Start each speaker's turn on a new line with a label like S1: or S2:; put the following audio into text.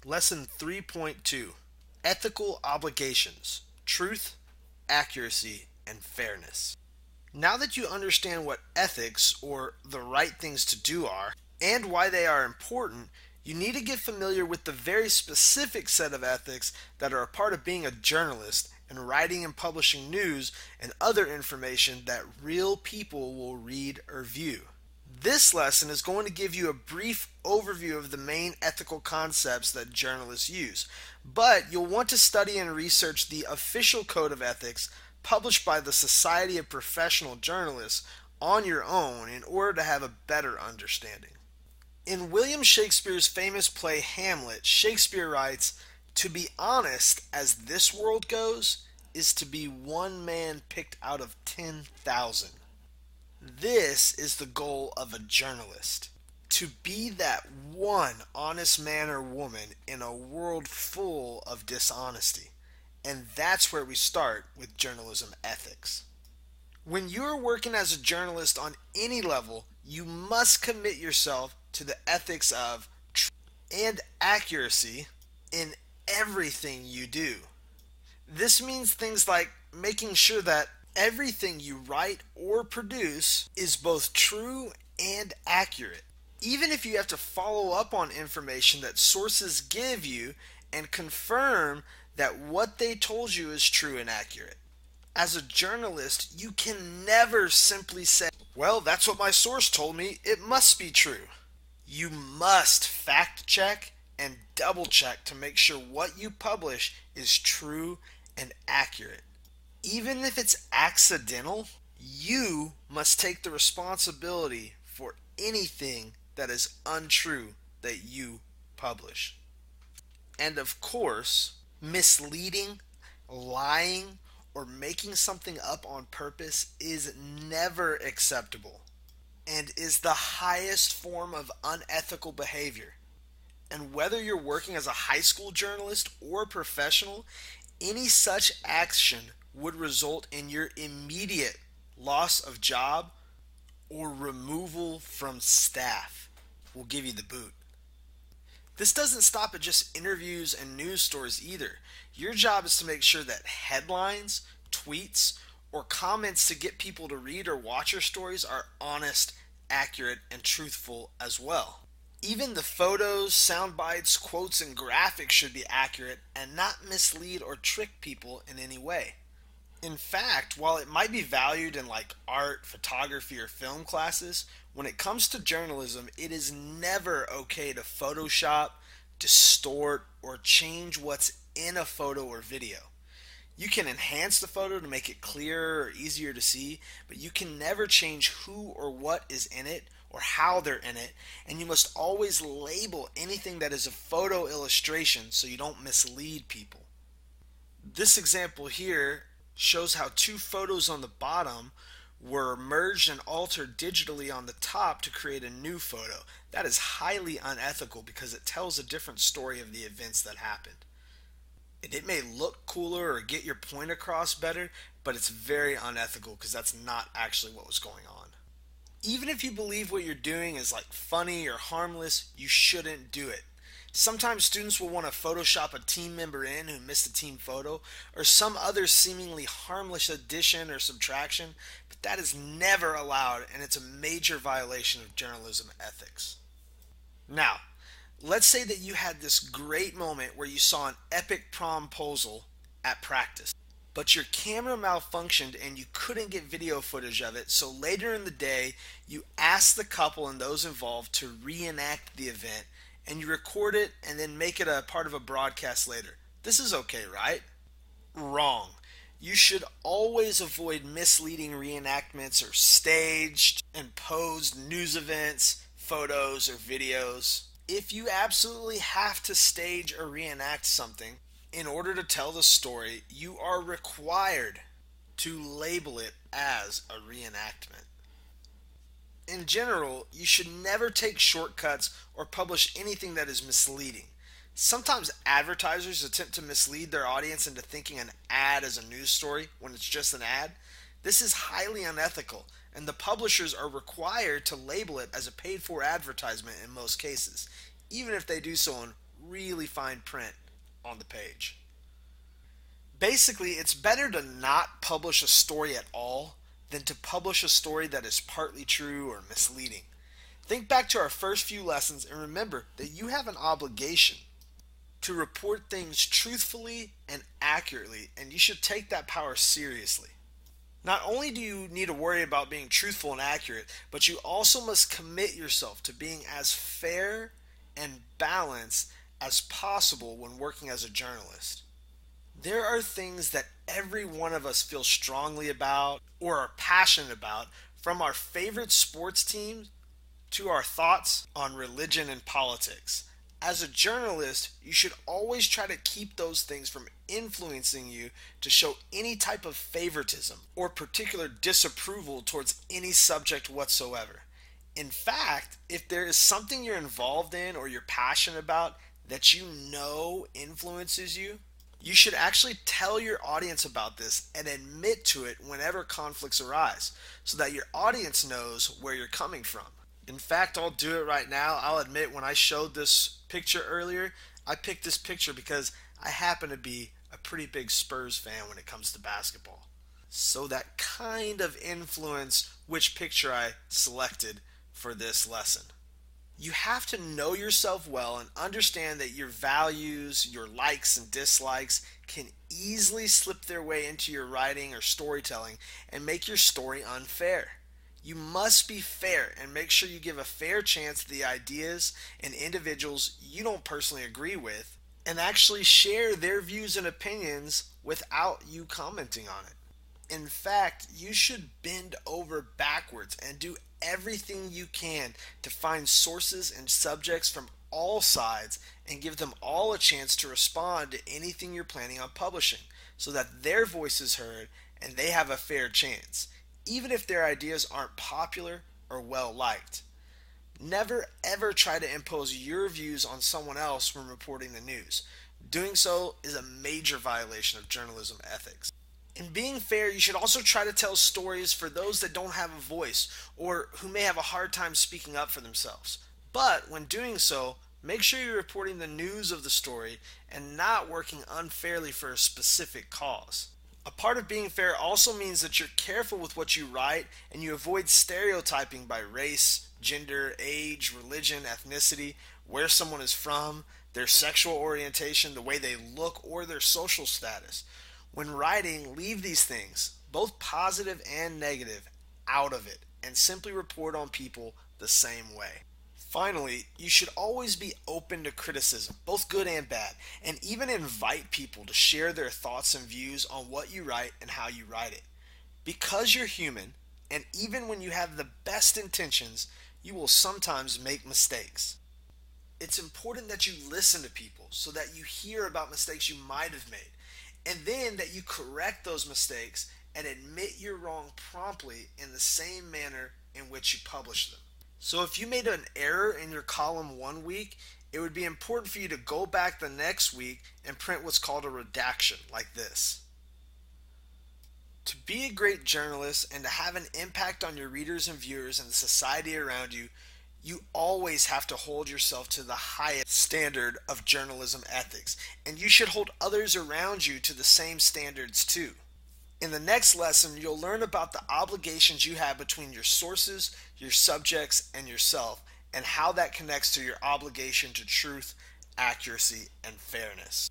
S1: Lesson 3.2: Ethical Obligations: Truth, Accuracy, and Fairness. Now that you understand what ethics, or the right things to do, are, and why they are important, you need to get familiar with the very specific set of ethics that are a part of being a journalist and writing and publishing news and other information that real people will read or view. This lesson is going to give you a brief overview of the main ethical concepts that journalists use, but you'll want to study and research the official code of ethics published by the Society of Professional Journalists on your own in order to have a better understanding. In William Shakespeare's famous play Hamlet, Shakespeare writes, "To be honest as this world goes is to be one man picked out of 10,000." This is the goal of a journalist: to be that one honest man or woman in a world full of dishonesty. And that's where we start with journalism ethics. When you're working as a journalist on any level, you must commit yourself to the ethics of truth and accuracy in everything you do. This means things like making sure that everything you write or produce is both true and accurate, even if you have to follow up on information that sources give you and confirm that what they told you is true and accurate. As a journalist, you can never simply say, "Well, that's what my source told me, it must be true." You must fact check and double check to make sure what you publish is true and accurate. Even if it's accidental, you must take the responsibility for anything that is untrue that you publish. And of course, misleading, lying, or making something up on purpose is never acceptable and is the highest form of unethical behavior. And whether you're working as a high school journalist or a professional, any such action would result in your immediate loss of job or removal from staff. We'll give you the boot. This doesn't stop at just interviews and news stories either. Your job is to make sure that headlines, tweets, or comments to get people to read or watch your stories are honest, accurate, and truthful as well. Even the photos, sound bites, quotes, and graphics should be accurate and not mislead or trick people in any way. In fact, while it might be valued in like art, photography, or film classes, when it comes to journalism, it is never okay to Photoshop, distort, or change what's in a photo or video. You can enhance the photo to make it clearer or easier to see, but you can never change who or what is in it or how they're in it, and you must always label anything that is a photo illustration so you don't mislead people. This example here shows how two photos on the bottom were merged and altered digitally on the top to create a new photo. That is highly unethical because it tells a different story of the events that happened. And it may look cooler or get your point across better, but it's very unethical because that's not actually what was going on. Even if you believe what you're doing is like funny or harmless, you shouldn't do it. Sometimes students will want to Photoshop a team member in who missed a team photo or some other seemingly harmless addition or subtraction, but that is never allowed and it's a major violation of journalism ethics. Now, let's say that you had this great moment where you saw an epic promposal at practice, but your camera malfunctioned and you couldn't get video footage of it, so later in the day you asked the couple and those involved to reenact the event and you record it and then make it a part of a broadcast later. This is okay, right? Wrong. You should always avoid misleading reenactments or staged and posed news events, photos, or videos. If you absolutely have to stage or reenact something in order to tell the story, you are required to label it as a reenactment. In general, you should never take shortcuts or publish anything that is misleading. Sometimes advertisers attempt to mislead their audience into thinking an ad is a news story when it's just an ad. This is highly unethical, and the publishers are required to label it as a paid for advertisement in most cases, even if they do so in really fine print on the page. Basically, it's better to not publish a story at all than to publish a story that is partly true or misleading. Think back to our first few lessons and remember that you have an obligation to report things truthfully and accurately, and you should take that power seriously. Not only do you need to worry about being truthful and accurate, but you also must commit yourself to being as fair and balanced as possible when working as a journalist. There are things that every one of us feels strongly about or are passionate about, from our favorite sports teams to our thoughts on religion and politics. As a journalist, you should always try to keep those things from influencing you to show any type of favoritism or particular disapproval towards any subject whatsoever. In fact, if there is something you're involved in or you're passionate about that you know influences you, you should actually tell your audience about this and admit to it whenever conflicts arise so that your audience knows where you're coming from. In fact, I'll do it right now. I'll admit when I showed this picture earlier, I picked this picture because I happen to be a pretty big Spurs fan when it comes to basketball. So that kind of influenced which picture I selected for this lesson. You have to know yourself well and understand that your values, your likes and dislikes can easily slip their way into your writing or storytelling and make your story unfair. You must be fair and make sure you give a fair chance to the ideas and individuals you don't personally agree with and actually share their views and opinions without you commenting on it. In fact, you should bend over backwards and do everything you can to find sources and subjects from all sides and give them all a chance to respond to anything you're planning on publishing so that their voice is heard and they have a fair chance, even if their ideas aren't popular or well liked. Never ever try to impose your views on someone else when reporting the news. Doing so is a major violation of journalism ethics. In being fair, you should also try to tell stories for those that don't have a voice or who may have a hard time speaking up for themselves. But when doing so, make sure you're reporting the news of the story and not working unfairly for a specific cause. A part of being fair also means that you're careful with what you write and you avoid stereotyping by race, gender, age, religion, ethnicity, where someone is from, their sexual orientation, the way they look, or their social status. When writing, leave these things, both positive and negative, out of it and simply report on people the same way. Finally, you should always be open to criticism, both good and bad, and even invite people to share their thoughts and views on what you write and how you write it. Because you're human, and even when you have the best intentions, you will sometimes make mistakes. It's important that you listen to people so that you hear about mistakes you might have made, and then that you correct those mistakes and admit you're wrong promptly in the same manner in which you publish them. So if you made an error in your column one week, it would be important for you to go back the next week and print what's called a redaction, like this. To be a great journalist and to have an impact on your readers and viewers and the society around you, you always have to hold yourself to the highest standard of journalism ethics, and you should hold others around you to the same standards too. In the next lesson, you'll learn about the obligations you have between your sources, your subjects, and yourself, and how that connects to your obligation to truth, accuracy, and fairness.